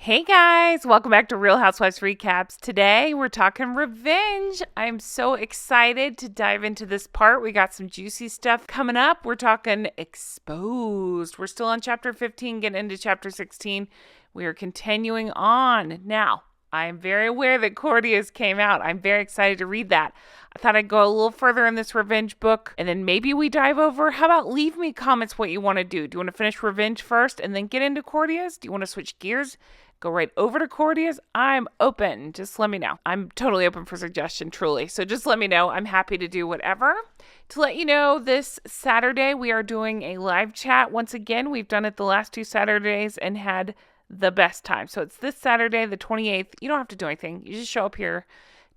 Hey guys, welcome back to Real Housewives Recaps. Today we're talking revenge. I'm so excited to dive into this part. We got some juicy stuff coming up. We're talking exposed. We're still on chapter 15, getting into chapter 16. We are continuing on. Now, I'm very aware that Cordia's came out. I'm very excited to read that. I thought I'd go a little further in this revenge book, and then maybe we dive over. How about leave me comments what you want to do? Do you want to finish revenge first and then get into Cordia's? Do you want to switch gears? Go right over to Cordia's. I'm open. Just let me know. I'm totally open for suggestion, truly. So just let me know. I'm happy to do whatever. To let you know, this Saturday we are doing a live chat. Once again, we've done it the last 2 Saturdays and had the best time. So it's this Saturday, the 28th. You don't have to do anything. You just show up here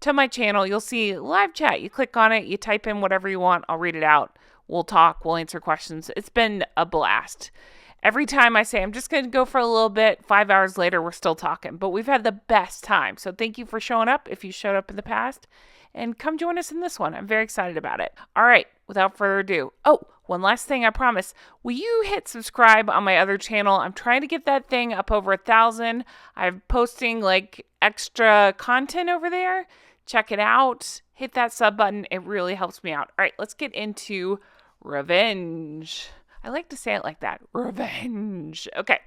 to my channel. You'll see live chat. You click on it. You type in whatever you want. I'll read it out. We'll talk. We'll answer questions. It's been a blast. Every time I say I'm just going to go for a little bit, 5 hours later, we're still talking. But we've had the best time. So thank you for showing up if you showed up in the past. And come join us in this one. I'm very excited about it. All right, without further ado. Oh, one last thing I promise. Will you hit subscribe on my other channel? I'm trying to get that thing up over 1,000. I'm posting like extra content over there. Check it out. Hit that sub button. It really helps me out. All right, let's get into revenge. I like to say it like that. Revenge. Okay.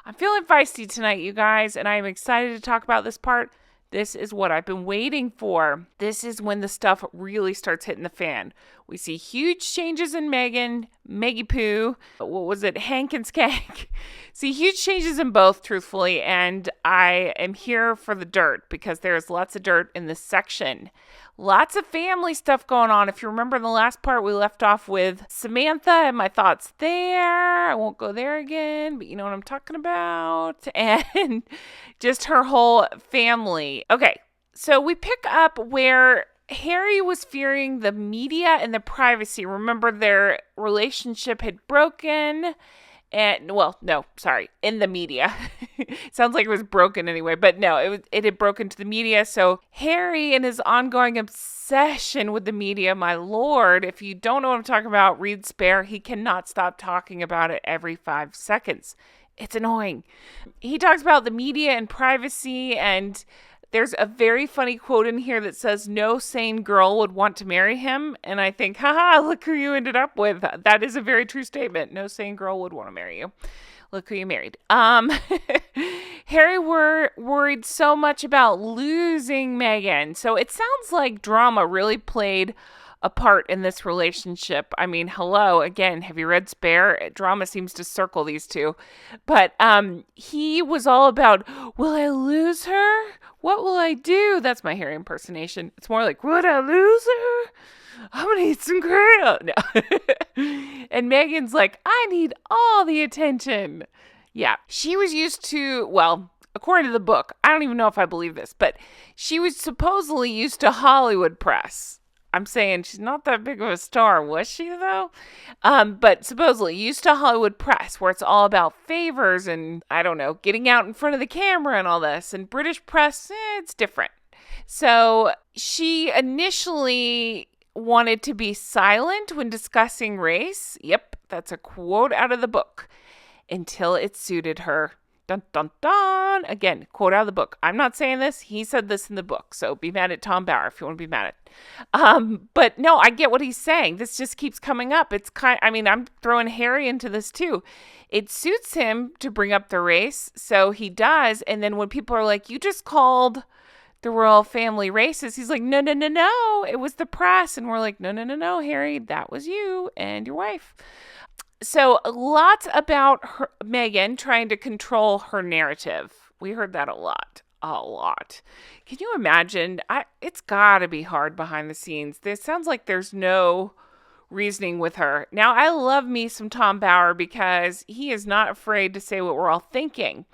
I'm feeling feisty tonight, you guys, and I am excited to talk about this part. This is what I've been waiting for. This is when the stuff really starts hitting the fan. We see huge changes in Meghan, Maggie Poo, what was it, Hank and Skank. See huge changes in both, truthfully, and I am here for the dirt because there's lots of dirt in this section. Lots of family stuff going on. If you remember in the last part, we left off with Samantha and my thoughts there. I won't go there again, but you know what I'm talking about. And just her whole family. Okay, so we pick up where Harry was fearing the media and the privacy. Remember, their relationship had broken. And, well, no, sorry, in the media. Sounds like it was broken anyway, but no, it had broken to the media. So Harry and his ongoing obsession with the media, my lord, if you don't know what I'm talking about, read Spare. He cannot stop talking about it every 5 seconds. It's annoying. He talks about the media and privacy, and there's a very funny quote in here that says, no sane girl would want to marry him. And I think, haha, look who you ended up with. That is a very true statement. No sane girl would want to marry you. Look who you married. Harry were worried so much about losing Meghan. So it sounds like drama really played a part in this relationship. I mean, hello, again, have you read Spare? Drama seems to circle these two. But he was all about, will I lose her? What will I do? That's my Harry impersonation. It's more like, would I lose her? I'm going to eat some grail. No. And Meghan's like, I need all the attention. Yeah, she was used to, well, according to the book, I don't even know if I believe this, but she was supposedly used to Hollywood press. I'm saying she's not that big of a star, was she, though? But supposedly used to Hollywood press, where it's all about favors and, I don't know, getting out in front of the camera and all this. And British press, it's different. So she initially wanted to be silent when discussing race. Yep, that's a quote out of the book. Until it suited her. Dun, dun, dun. Again, quote out of the book. I'm not saying this. He said this in the book. So be mad at Tom Bauer if you want to be mad at. But no, I get what he's saying. This just keeps coming up. I'm throwing Harry into this too. It suits him to bring up the race. So he does. And then when people are like, you just called the royal family racist, he's like, no, no, no, no. It was the press. And we're like, no, no, no, no, Harry. That was you and your wife. So lots about Meghan trying to control her narrative. We heard that a lot. Can you imagine? It's got to be hard behind the scenes. This sounds like there's no reasoning with her. Now, I love me some Tom Bauer because he is not afraid to say what we're all thinking.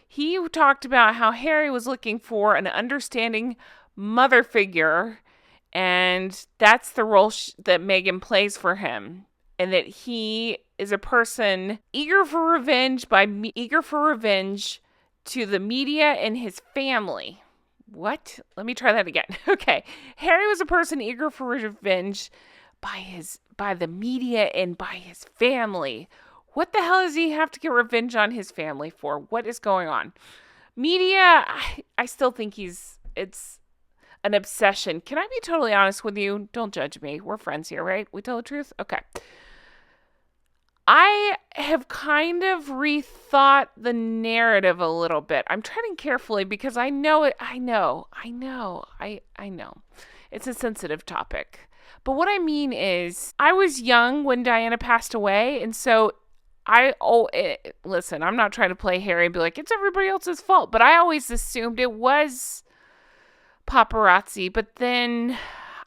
He talked about how Harry was looking for an understanding mother figure, and that's the role that Meghan plays for him. And that he is a person eager for revenge to the media and his family. What? Let me try that again. Okay. Harry was a person eager for revenge by the media and by his family. What the hell does he have to get revenge on his family for? What is going on? Media, I still think it's an obsession. Can I be totally honest with you? Don't judge me. We're friends here, right? We tell the truth? Okay. I have kind of rethought the narrative a little bit. I'm treading carefully because I know it. I know. It's a sensitive topic. But what I mean is, I was young when Diana passed away, and so listen, I'm not trying to play Harry and be like, it's everybody else's fault, but I always assumed it was paparazzi. But then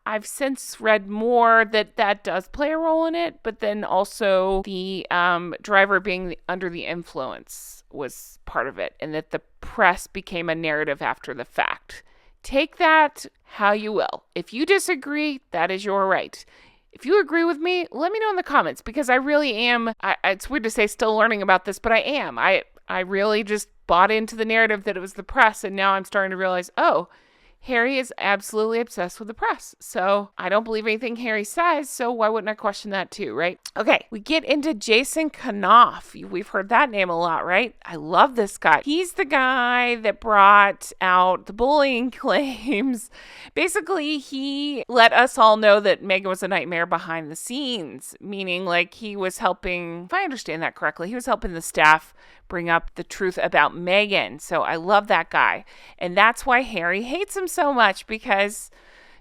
I've since read more that does play a role in it, but then also the driver being under the influence was part of it, and that the press became a narrative after the fact. Take that how you will. If you disagree, that is your right. If you agree with me, let me know in the comments, because I really am, it's weird to say still learning about this, but I am. I really just bought into the narrative that it was the press, and now I'm starting to realize, oh, Harry is absolutely obsessed with the press. So I don't believe anything Harry says, so why wouldn't I question that too, right? Okay, we get into Jason Kanoff. We've heard that name a lot, right? I love this guy. He's the guy that brought out the bullying claims. Basically, he let us all know that Meghan was a nightmare behind the scenes, meaning like he was helping, if I understand that correctly, he was helping the staff bring up the truth about Meghan. So I love that guy. And that's why Harry hates him so much, because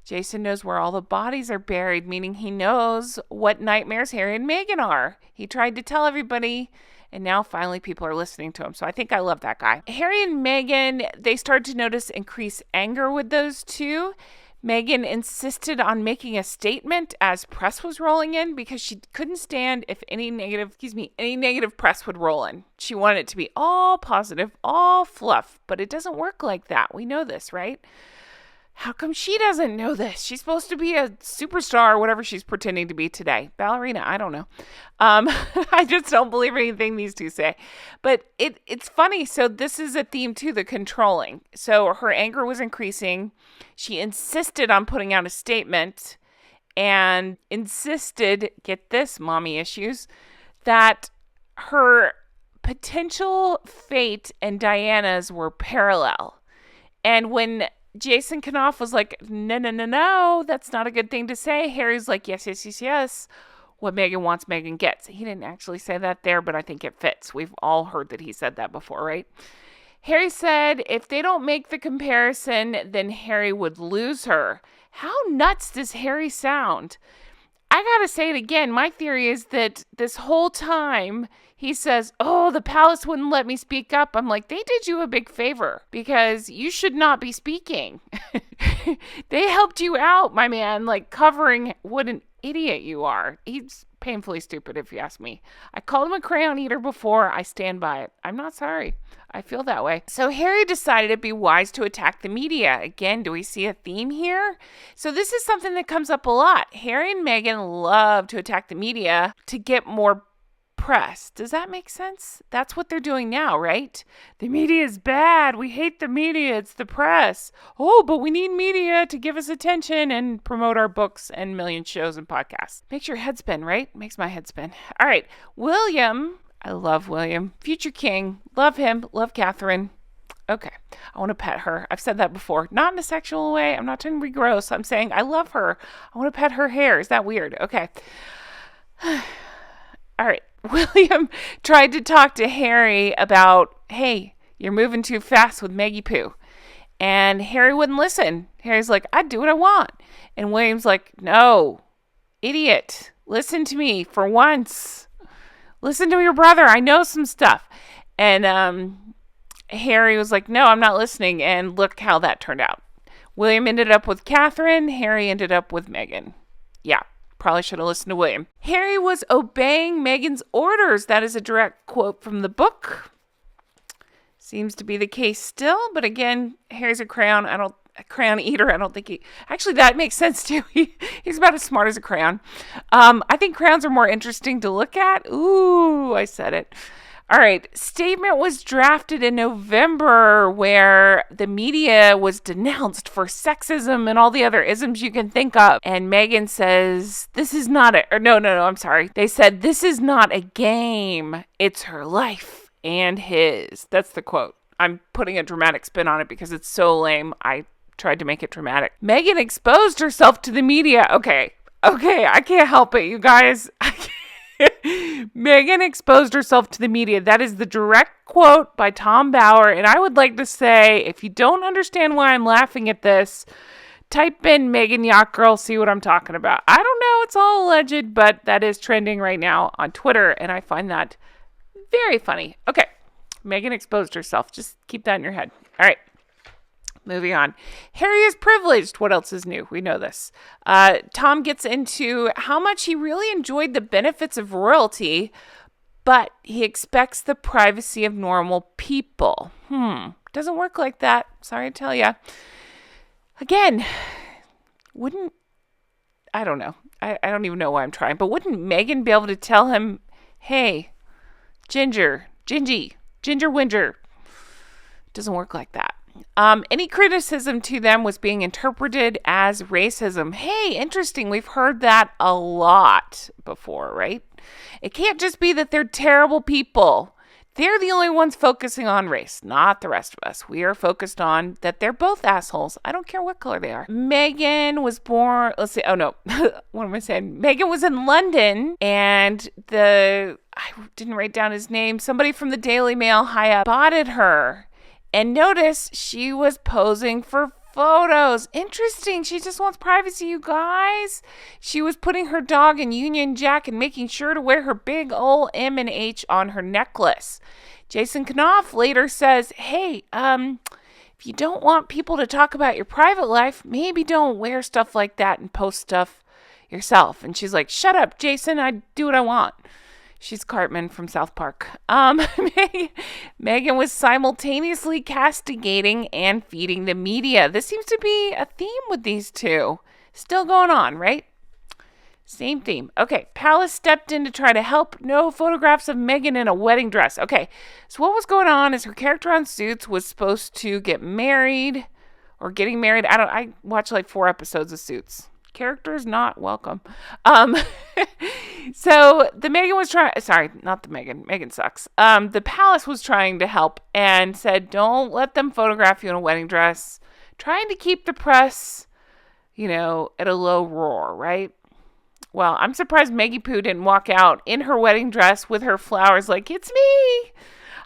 Jason knows where all the bodies are buried, meaning he knows what nightmares Harry and Meghan are. He tried to tell everybody, and now finally people are listening to him. So I think I love that guy. Harry and Meghan, they started to notice increased anger with those two. Meghan insisted on making a statement as press was rolling in, because she couldn't stand if any negative press would roll in. She wanted it to be all positive, all fluff, but it doesn't work like that. We know this, right? How come she doesn't know this? She's supposed to be a superstar or whatever she's pretending to be today. Ballerina, I don't know. I just don't believe anything these two say. But it's funny. So this is a theme too, the controlling. So her anger was increasing. She insisted on putting out a statement and insisted, get this, mommy issues, that her potential fate and Diana's were parallel. And when Jason Kanoff was like, no, that's not a good thing to say, Harry's like, yes. What Meghan wants, Meghan gets. He didn't actually say that there, but I think it fits. We've all heard that he said that before, right? Harry said if they don't make the comparison, then Harry would lose her. How nuts does Harry sound? I gotta say it again. My theory is that this whole time he says, oh, the palace wouldn't let me speak up. I'm like, they did you a big favor, because you should not be speaking. They helped you out, my man, like covering what an idiot you are. He's painfully stupid, if you ask me. I called him a crayon eater before. I stand by it. I'm not sorry. I feel that way. So Harry decided it'd be wise to attack the media. Again, do we see a theme here? So this is something that comes up a lot. Harry and Meghan love to attack the media to get more press. Does that make sense? That's what they're doing now, right? The media is bad. We hate the media. It's the press. Oh, but we need media to give us attention and promote our books and million shows and podcasts. Makes your head spin, right? Makes my head spin. All right. William. I love William. Future king. Love him. Love Catherine. Okay. I want to pet her. I've said that before. Not in a sexual way. I'm not trying to be gross. I'm saying I love her. I want to pet her hair. Is that weird? Okay. All right. William tried to talk to Harry about, hey, you're moving too fast with Maggie Poo. And Harry wouldn't listen. Harry's like, I do what I want. And William's like, no, idiot. Listen to me for once. Listen to your brother. I know some stuff. And Harry was like, no, I'm not listening. And look how that turned out. William ended up with Catherine. Harry ended up with Meghan. Yeah. Probably should have listened to William. Harry was obeying Meghan's orders. That is a direct quote from the book. Seems to be the case still, but again, Harry's a crayon eater. I don't think he... Actually, that makes sense too. He's about as smart as a crayon. I think crayons are more interesting to look at. Ooh, I said it. All right. Statement was drafted in November where the media was denounced for sexism and all the other isms you can think of. And Meghan says, this is not I'm sorry. They said, this is not a game. It's her life and his. That's the quote. I'm putting a dramatic spin on it because it's so lame. I tried to make it dramatic. Meghan exposed herself to the media. Okay, I can't help it, you guys. Meghan exposed herself to the media. That is the direct quote by Tom Bauer. And I would like to say, if you don't understand why I'm laughing at this, type in Meghan Yacht Girl, see what I'm talking about. I don't know, it's all alleged, but that is trending right now on Twitter, and I find that very funny. Okay, Meghan exposed herself. Just keep that in your head. All right. Moving on. Harry is privileged. What else is new? We know this. Tom gets into how much he really enjoyed the benefits of royalty, but he expects the privacy of normal people. Doesn't work like that. Sorry to tell you. Again, I don't know. I don't even know why I'm trying, but wouldn't Meghan be able to tell him, hey, Ginger Winger? Doesn't work like that. Any criticism to them was being interpreted as racism. Hey, interesting. We've heard that a lot before, right? It can't just be that they're terrible people. They're the only ones focusing on race, not the rest of us. We are focused on that they're both assholes. I don't care what color they are. Meghan was born, let's see, oh no, what am I saying? Meghan was in London, and I didn't write down his name, somebody from the Daily Mail high up spotted her. And notice she was posing for photos. Interesting. She just wants privacy, you guys. She was putting her dog in Union Jack and making sure to wear her big old M and H on her necklace. Jason Knopf later says, hey, if you don't want people to talk about your private life, maybe don't wear stuff like that and post stuff yourself. And she's like, shut up, Jason. I do what I want. She's Cartman from South Park. Meghan was simultaneously castigating and feeding the media. This seems to be a theme with these two. Still going on, right? Same theme. Okay, Palace stepped in to try to help. No photographs of Meghan in a wedding dress. Okay, so what was going on is her character on Suits was supposed to get married or getting married. I watched like 4 episodes of Suits. Characters not welcome. So the Meghan was trying, sorry, not the Meghan. Meghan sucks. The Palace was trying to help and said, don't let them photograph you in a wedding dress. Trying to keep the press, at a low roar, right? Well, I'm surprised Maggie Poo didn't walk out in her wedding dress with her flowers like, it's me.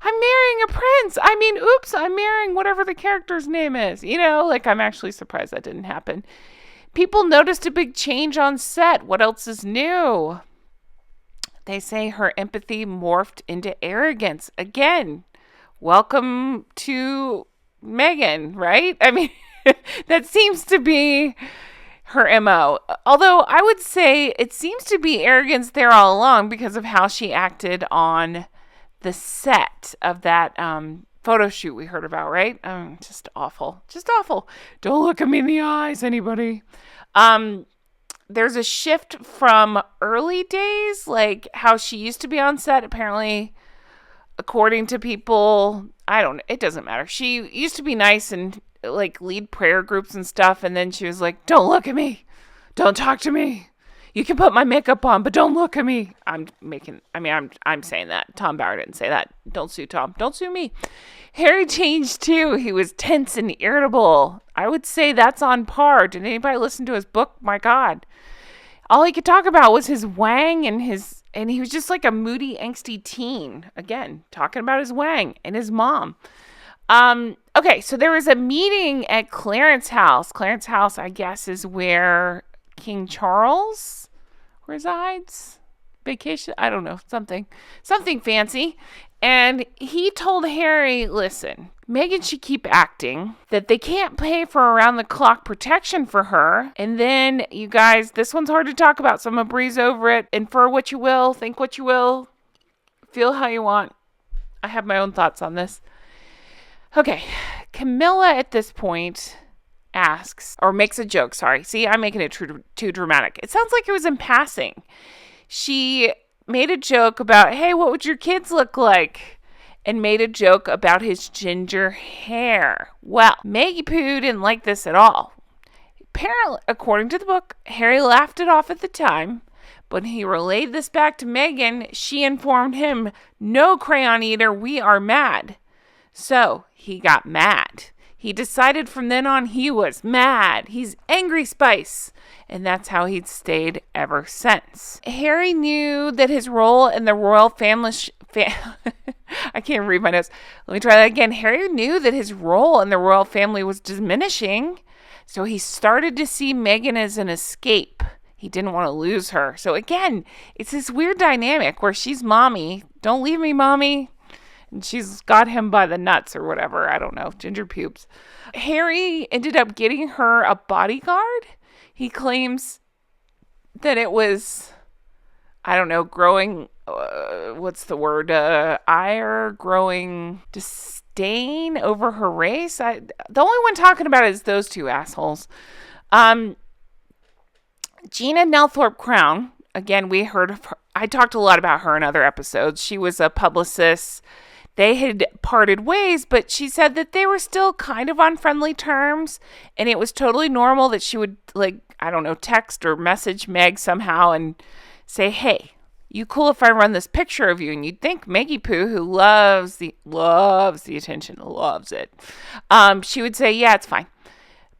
I'm marrying a prince. I'm marrying whatever the character's name is. I'm actually surprised that didn't happen. People noticed a big change on set. What else is new? They say her empathy morphed into arrogance. Again, welcome to Meghan, right? That seems to be her MO. Although I would say it seems to be arrogance there all along because of how she acted on the set of that photo shoot we heard about, right? Just awful. Just awful. Don't look at me in the eyes, anybody. There's a shift from early days, like how she used to be on set. Apparently, according to people, it doesn't matter. She used to be nice and like lead prayer groups and stuff. And then she was like, don't look at me. Don't talk to me. You can put my makeup on, but don't look at me. I'm saying that. Tom Bauer didn't say that. Don't sue Tom. Don't sue me. Harry changed too. He was tense and irritable. I would say that's on par. Did anybody listen to his book? My God. All he could talk about was his wang and he was just like a moody, angsty teen. Again, talking about his wang and his mom. Okay, so there was a meeting at Clarence House. Clarence House, I guess, is where King Charles resides. Vacation? I don't know. Something fancy. And he told Harry, listen, Meghan should keep acting, that they can't pay for around-the-clock protection for her. And then, you guys, this one's hard to talk about, so I'm going to breeze over it. Infer what you will, think what you will, feel how you want. I have my own thoughts on this. Okay, Camilla at this point asks, or makes a joke, sorry. See, I'm making it too dramatic. It sounds like it was in passing. She made a joke about, hey, what would your kids look like? And made a joke about his ginger hair. Well, Maggie Poo didn't like this at all. Apparently, according to the book, Harry laughed it off at the time. But when he relayed this back to Meghan, she informed him, no, crayon eater, we are mad. So he got mad. He decided from then on he was mad. He's angry spice. And that's how he'd stayed ever since. Harry knew that his role in the royal family... I can't read my notes. Let me try that again. Harry knew that his role in the royal family was diminishing. So he started to see Meghan as an escape. He didn't want to lose her. So again, it's this weird dynamic where she's mommy. Don't leave me, mommy. And she's got him by the nuts or whatever. I don't know. Ginger pubes. Harry ended up getting her a bodyguard. He claims that it was, I don't know, growing, ire, growing disdain over her race. The only one talking about it is those two assholes. Gina Nelthorpe Crown, again, we heard of her. I talked a lot about her in other episodes. She was a publicist. They had parted ways, but she said that they were still kind of on friendly terms, and it was totally normal that she would, text or message Meg somehow and say, hey, you cool if I run this picture of you? And you'd think Maggie Poo, who loves the attention, loves it, she would say, yeah, it's fine.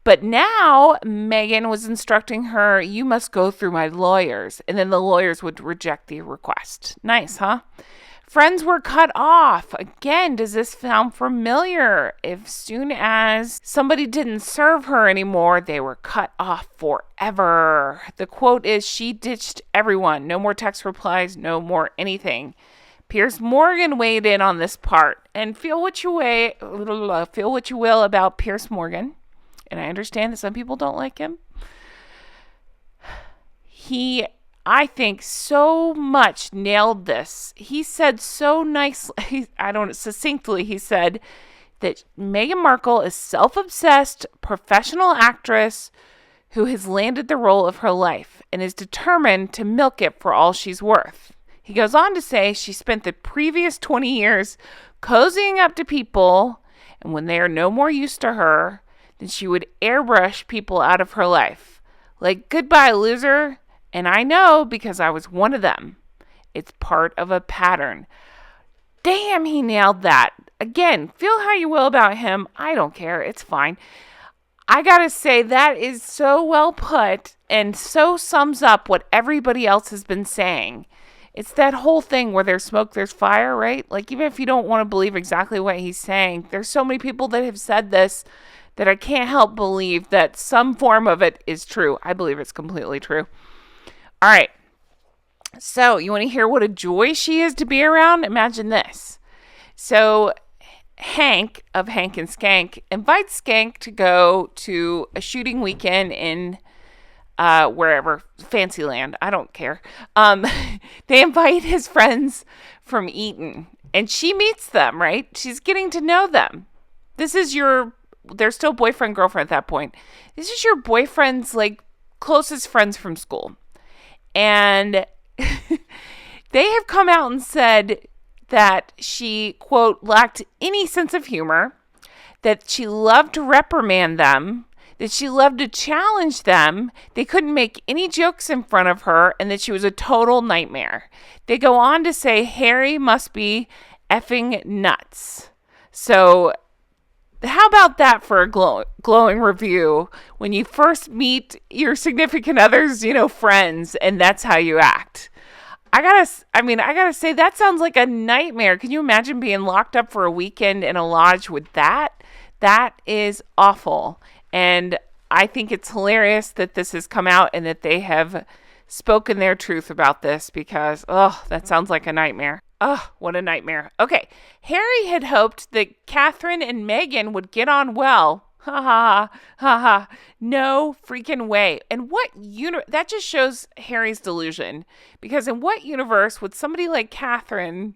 But now Meghan was instructing her, you must go through my lawyers. And then the lawyers would reject the request. Nice, huh? Friends were cut off. Again, does this sound familiar? As soon as somebody didn't serve her anymore, they were cut off forever. The quote is, she ditched everyone. No more text replies, no more anything. Piers Morgan weighed in on this part. And feel what you will about Piers Morgan. And I understand that some people don't like him. He, I think, so much nailed this. He said so nicely, succinctly, he said that Meghan Markle is self-obsessed, professional actress who has landed the role of her life and is determined to milk it for all she's worth. He goes on to say she spent the previous 20 years cozying up to people, and when they are no more use to her, then she would airbrush people out of her life. Like, goodbye, loser. And I know because I was one of them. It's part of a pattern. Damn, he nailed that. Again, feel how you will about him. I don't care. It's fine. I gotta say, that is so well put and so sums up what everybody else has been saying. It's that whole thing where there's smoke, there's fire, right? Like, even if you don't want to believe exactly what he's saying, there's so many people that have said this that I can't help believe that some form of it is true. I believe it's completely true. All right. So you want to hear what a joy she is to be around? Imagine this. So Hank of Hank and Skank invites Skank to go to a shooting weekend in wherever, Fancyland. I don't care. They invite his friends from Eton, and she meets them, right? She's getting to know them. They're still boyfriend, girlfriend at that point. This is your boyfriend's, closest friends from school. And they have come out and said that she, quote, lacked any sense of humor, that she loved to reprimand them, that she loved to challenge them, they couldn't make any jokes in front of her, and that she was a total nightmare. They go on to say Harry must be effing nuts. So how about that for a glowing review when you first meet your significant other's, friends, and that's how you act? I gotta say, that sounds like a nightmare. Can you imagine being locked up for a weekend in a lodge with that? That is awful. And I think it's hilarious that this has come out and that they have spoken their truth about this because, that sounds like a nightmare. Oh, what a nightmare. Okay, Harry had hoped that Catherine and Meghan would get on well. Ha ha ha ha. No freaking way. And that just shows Harry's delusion. Because in what universe would somebody like Catherine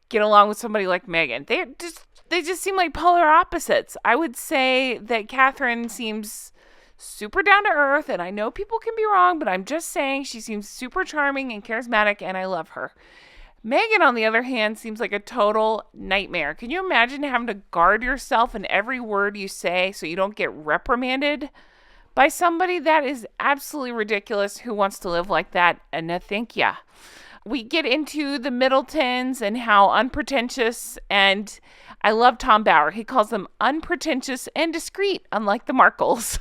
get along with somebody like Meghan? They just seem like polar opposites. I would say that Catherine seems super down to earth, and I know people can be wrong, but I'm just saying she seems super charming and charismatic, and I love her. Meghan, on the other hand, seems like a total nightmare. Can you imagine having to guard yourself in every word you say so you don't get reprimanded by somebody? That is absolutely ridiculous. Who wants to live like that? And no, thank ya. we get into the Middletons and how unpretentious, and I love Tom Bower. He calls them unpretentious and discreet, unlike the Markles.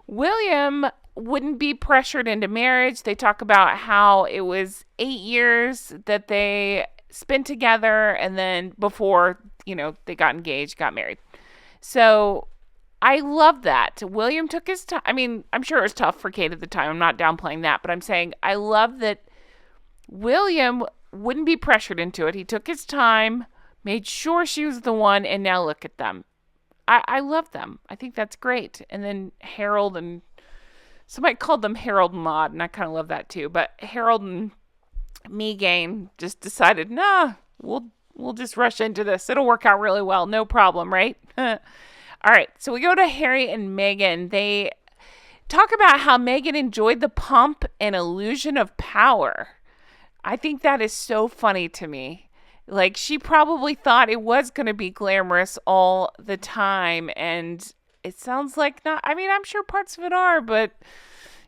William wouldn't be pressured into marriage. They talk about how it was 8 years that they spent together, and then before, they got engaged, got married. So I love that. William took his time. I mean, I'm sure it was tough for Kate at the time. I'm not downplaying that, but I'm saying I love that William wouldn't be pressured into it. He took his time, made sure she was the one, and now look at them. I love them. I think that's great. And then Harold, and somebody called them Harold and Maude, and I kind of love that too. But Harold and Meghan just decided, nah, we'll just rush into this. It'll work out really well. No problem, right? All right, so we go to Harry and Meghan. They talk about how Meghan enjoyed the pomp and illusion of power. I think that is so funny to me. Like, she probably thought it was going to be glamorous all the time, and it sounds like not. I mean, I'm sure parts of it are, but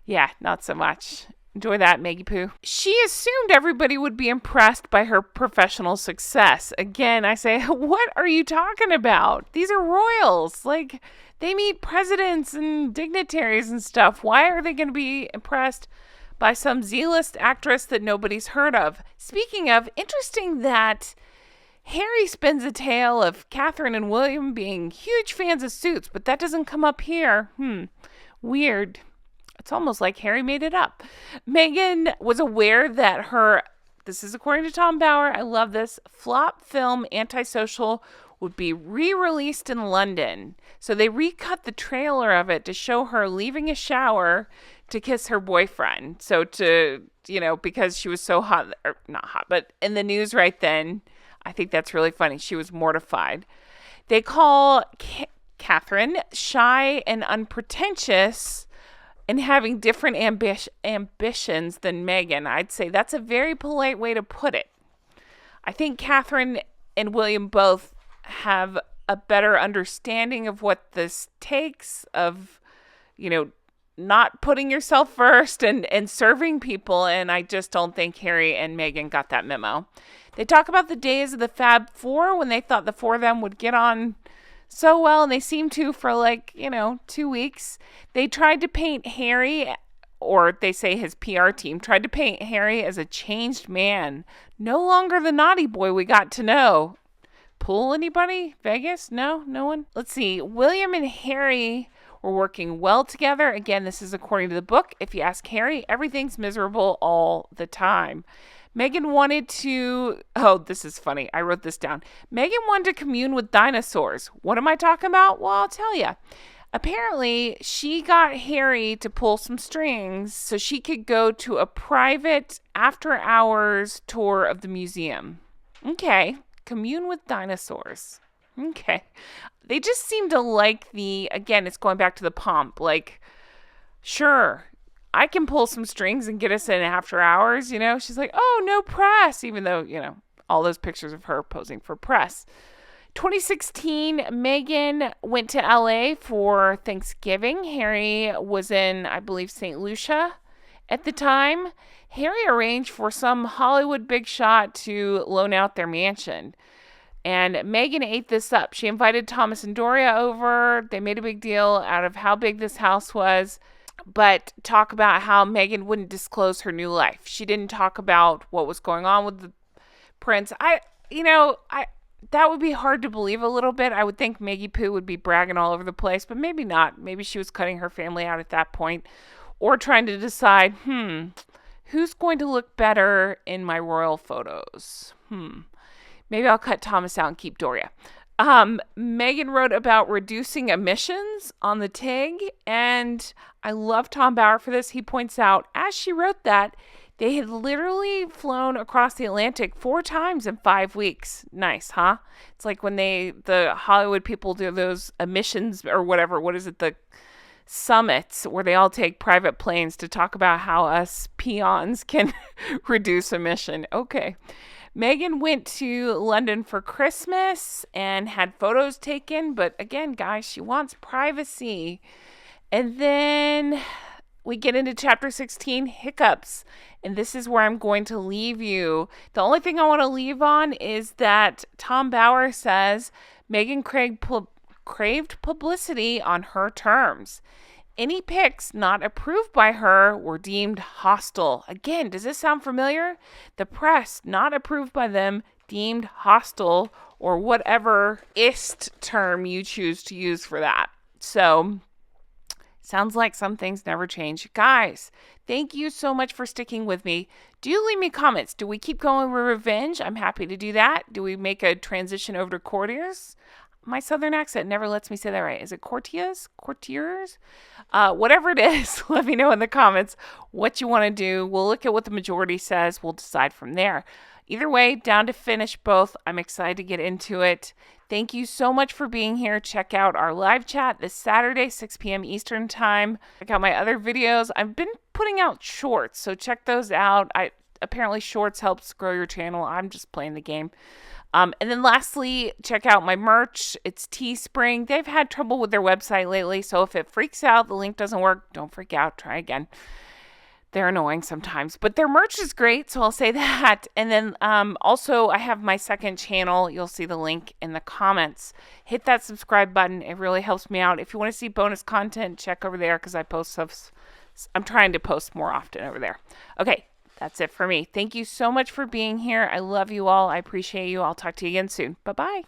yeah, not so much. Enjoy that, Maggie Poo. She assumed everybody would be impressed by her professional success. Again, I say, what are you talking about? These are royals. Like, they meet presidents and dignitaries and stuff. Why are they going to be impressed by some Z-list actress that nobody's heard of? Speaking of, interesting that Harry spins a tale of Catherine and William being huge fans of Suits, but that doesn't come up here. Weird. It's almost like Harry made it up. Meghan was aware that this is according to Tom Bower, I love this, flop film Antisocial would be re-released in London. So they recut the trailer of it to show her leaving a shower to kiss her boyfriend. So because she was so hot, or not hot, but in the news right then, I think that's really funny. She was mortified. They call Catherine shy and unpretentious and having different ambitions than Meghan. I'd say that's a very polite way to put it. I think Catherine and William both have a better understanding of what this takes of, not putting yourself first and serving people. And I just don't think Harry and Meghan got that memo. They talk about the days of the Fab Four when they thought the four of them would get on so well, and they seemed to for 2 weeks. They tried to paint Harry, or they say his PR team tried to paint Harry as a changed man. No longer the naughty boy we got to know. Pull anybody? Vegas? No one? Let's see. William and Harry were working well together. Again, this is according to the book. If you ask Harry, everything's miserable all the time. Meghan wanted to, this is funny. I wrote this down. Meghan wanted to commune with dinosaurs. What am I talking about? Well, I'll tell you. Apparently, she got Harry to pull some strings so she could go to a private after-hours tour of the museum. Okay, commune with dinosaurs. Okay. They just seem to like again, it's going back to the pomp. Like, sure, I can pull some strings and get us in after hours, She's like, oh, no press, even though, all those pictures of her posing for press. 2016, Meghan went to LA for Thanksgiving. Harry was in, I believe, St. Lucia at the time. Harry arranged for some Hollywood big shot to loan out their mansion. And Meghan ate this up. She invited Thomas and Doria over. They made a big deal out of how big this house was. But talk about how Meghan wouldn't disclose her new life. She didn't talk about what was going on with the prince. That would be hard to believe a little bit. I would think Maggie Poo would be bragging all over the place, but maybe not. Maybe she was cutting her family out at that point, or trying to decide, who's going to look better in my royal photos? Maybe I'll cut Thomas out and keep Doria. Meghan wrote about reducing emissions on the TIG, and I love Tom Bower for this. He points out, as she wrote that, they had literally flown across the Atlantic 4 times in 5 weeks. Nice, huh? It's like when the Hollywood people do those emissions or whatever. What is it? The summits where they all take private planes to talk about how us peons can reduce emission. Okay. Meghan went to London for Christmas and had photos taken. But again, guys, she wants privacy. And then we get into chapter 16, hiccups. And this is where I'm going to leave you. The only thing I want to leave on is that Tom Bower says Meghan craved publicity on her terms. Any pics not approved by her were deemed hostile. Again, does this sound familiar? The press not approved by them deemed hostile, or whatever ist term you choose to use for that. So, sounds like some things never change. Guys, thank you so much for sticking with me. Do leave me comments. Do we keep going with revenge? I'm happy to do that. Do we make a transition over to courtiers? My southern accent never lets me say that right. Is it courtiers? Courtiers? Whatever it is, let me know in the comments what you want to do. We'll look at what the majority says. We'll decide from there. Either way, down to finish both. I'm excited to get into it. Thank you so much for being here. Check out our live chat this Saturday, 6 p.m. Eastern time. Check out my other videos. I've been putting out shorts, so check those out. Apparently shorts helps grow your channel. I'm just playing the game. And then lastly, check out my merch. It's Teespring. They've had trouble with their website lately, so if it freaks out, the link doesn't work, don't freak out. Try again. They're annoying sometimes, but their merch is great, so I'll say that. And then also, I have my second channel. You'll see the link in the comments. Hit that subscribe button. It really helps me out. If you want to see bonus content, check over there because I post stuff. I'm trying to post more often over there. Okay. That's it for me. Thank you so much for being here. I love you all. I appreciate you. I'll talk to you again soon. Bye-bye.